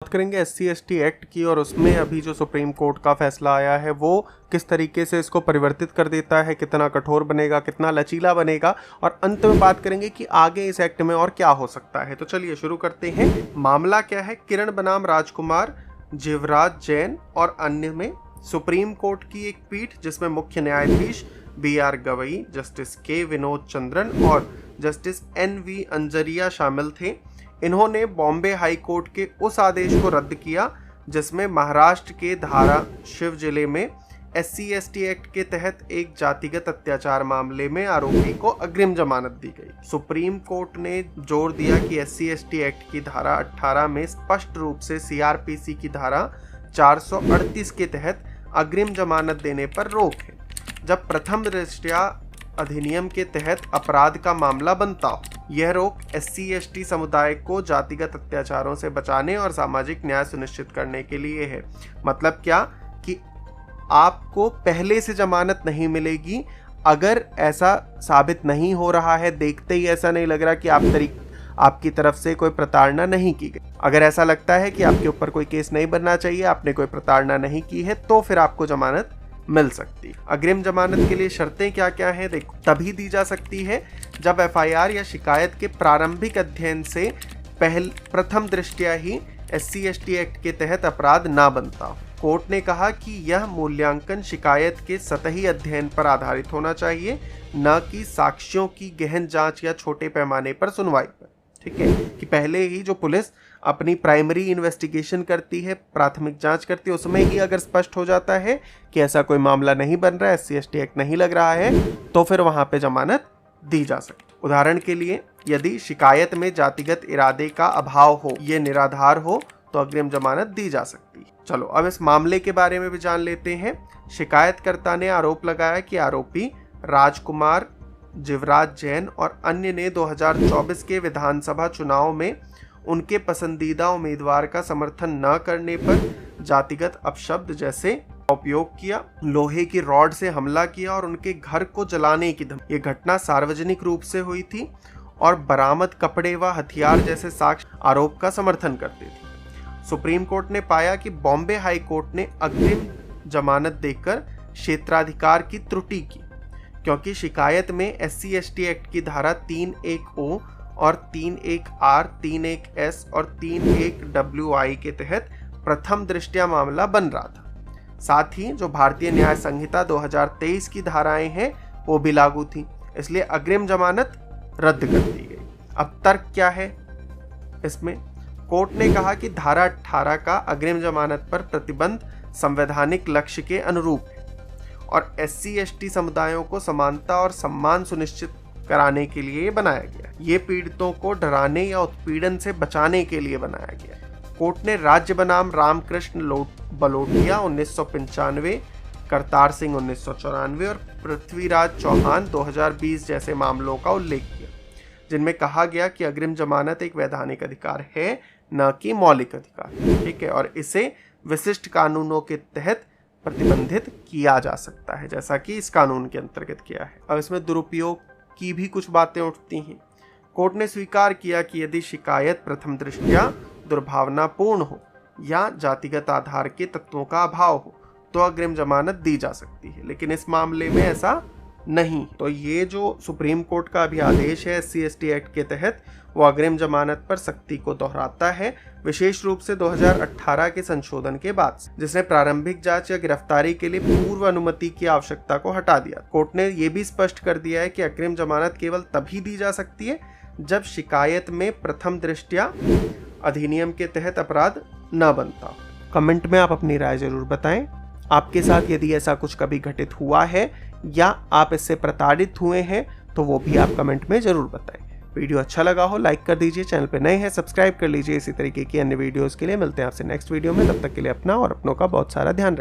बात करेंगे SC/ST act की और उसमें अभी जो सुप्रीम कोर्ट का फैसला आया है वो किस तरीके से इसको परिवर्तित कर देता है, कितना कठोर बनेगा, कितना लचीला बनेगा, और अंत में बात करेंगे कि आगे इस एक्ट में और क्या हो सकता है। तो चलिए शुरू करते हैं। मामला क्या है? किरण बनाम राजकुमार, जीवराज जैन और अन्य में सुप्रीम कोर्ट की एक पीठ जिसमें मुख्य न्यायाधीश BR Gavai, justice K Vinod Chandran और जस्टिस NV अंजरिया शामिल थे। इन्होंने बॉम्बे हाई कोर्ट के उस आदेश को रद्द किया जिसमें महाराष्ट्र के धाराशिव जिले में SC/ST एक्ट के तहत एक जातिगत अत्याचार मामले में आरोपी को अग्रिम जमानत दी गई। सुप्रीम कोर्ट ने जोर दिया कि SC/ST एक्ट की धारा 18 में स्पष्ट रूप से CRPC की धारा 438 के तहत अग्रिम जमानत देने पर रोक है जब प्रथम दृष्टया अधिनियम के तहत अपराध का मामला बनता हो। यह रोक SC/ST समुदाय को जातिगत अत्याचारों से बचाने और सामाजिक न्याय सुनिश्चित करने के लिए है। मतलब क्या कि आपको पहले से जमानत नहीं मिलेगी अगर ऐसा साबित नहीं हो रहा है, देखते ही ऐसा नहीं लग रहा कि आपकी तरफ से कोई प्रताड़ना नहीं की गई। अगर ऐसा लगता है कि आपके ऊपर कोई केस नहीं बनना चाहिए, आपने कोई प्रताड़ना नहीं की है, तो फिर आपको जमानत मिल सकती है। अग्रिम जमानत के लिए शर्तें क्या क्या हैं देखो। तभी दी जा सकती है जब FIR या शिकायत के प्रारंभिक अध्ययन से प्रथम दृष्टया ही SC/ST एक्ट के तहत अपराध ना बनता हो। कोर्ट ने कहा कि यह मूल्यांकन शिकायत के सतही अध्ययन पर आधारित होना चाहिए, न कि साक्ष्यों की गहन जांच या छोटे पैमाने पर सुनवाई पर। ठीक है कि पहले ही जो पुलिस अपनी प्राइमरी इन्वेस्टिगेशन करती है, प्राथमिक जांच करती है, उसमें ही अगर स्पष्ट हो जाता है कि ऐसा कोई मामला नहीं बन रहा है, SC/ST एक्ट नहीं लग रहा है, तो फिर वहां पे जमानत दी जा सकती। उदाहरण के लिए यदि शिकायत में जातिगत इरादे का अभाव हो, ये निराधार हो, तो अग्रिम जमानत दी जा सकती है। चलो अब इस मामले के बारे में भी जान लेते हैं। शिकायतकर्ता ने आरोप लगाया कि आरोपी राजकुमार, जीवराज जैन और अन्य ने 2024 के विधानसभा चुनाव में उनके पसंदीदा उम्मीदवार का समर्थन न करने पर जातिगत अपशब्द जैसे उपयोग किया, लोहे की रॉड से हमला किया और उनके घर को जलाने की धमकी। ये घटना सार्वजनिक रूप से हुई थी और बरामद कपड़े व हथियार जैसे साक्ष्य आरोप का समर्थन करते थे। सुप्रीम कोर्ट ने पाया कि बॉम्बे हाई कोर्ट ने अग्रिम जमानत देकर क्षेत्राधिकार की त्रुटि की, क्योंकि शिकायत में SC/ST एक्ट की धारा 31O और 31R, 31S और 31WI के तहत प्रथम दृष्टया मामला बन रहा था। साथ ही जो भारतीय न्याय संहिता 2023 की धाराएं हैं वो भी लागू थी, इसलिए अग्रिम जमानत रद्द कर दी गई। अब तर्क क्या है इसमें? कोर्ट ने कहा कि धारा 18 का अग्रिम जमानत पर प्रतिबंध संवैधानिक लक्ष्य के अनुरूप है और SC/ST समुदायों को समानता और सम्मान सुनिश्चित कराने के लिए बनाया गया। ये पीड़ितों को डराने या उत्पीड़न से बचाने के लिए बनाया गया। कोर्ट ने राज्य बनाम रामकृष्ण बलोटिया 1995, करतार सिंह 1994 और पृथ्वीराज चौहान 2020 जैसे मामलों का उल्लेख किया, जिनमें कहा गया कि अग्रिम जमानत एक वैधानिक अधिकार है, न कि मौलिक अधिकार। ठीक है, और इसे विशिष्ट कानूनों के तहत प्रतिबंधित किया जा सकता है, जैसा कि इस कानून के अंतर्गत किया है। अब इसमें दुरुपयोग की भी कुछ बातें उठती हैं। कोर्ट ने स्वीकार किया कि यदि शिकायत प्रथम दृष्टया दुर्भावनापूर्ण हो या जातिगत आधार के तत्वों का अभाव हो तो अग्रिम जमानत दी जा सकती है, लेकिन इस मामले में ऐसा नहीं। तो ये जो सुप्रीम कोर्ट का अभी आदेश है SC/ST एक्ट के तहत, वो अग्रिम जमानत पर सख्ती को दोहराता है, विशेष रूप से 2018 के संशोधन के बाद, जिसने प्रारंभिक जांच या गिरफ्तारी के लिए पूर्व अनुमति की आवश्यकता को हटा दिया। कोर्ट ने यह भी स्पष्ट कर दिया है कि अग्रिम जमानत केवल तभी दी जा सकती है जब शिकायत में प्रथम दृष्टया अधिनियम के तहत अपराध न बनता। कमेंट में आप अपनी राय जरूर बताएं। आपके साथ यदि ऐसा कुछ कभी घटित हुआ है या आप इससे प्रताड़ित हुए हैं तो वो भी आप कमेंट में जरूर बताएं। वीडियो अच्छा लगा हो लाइक कर दीजिए, चैनल पे नए हैं सब्सक्राइब कर लीजिए। इसी तरीके की अन्य वीडियोस के लिए मिलते हैं आपसे नेक्स्ट वीडियो में। तब तक के लिए अपना और अपनों का बहुत सारा ध्यान रखिए।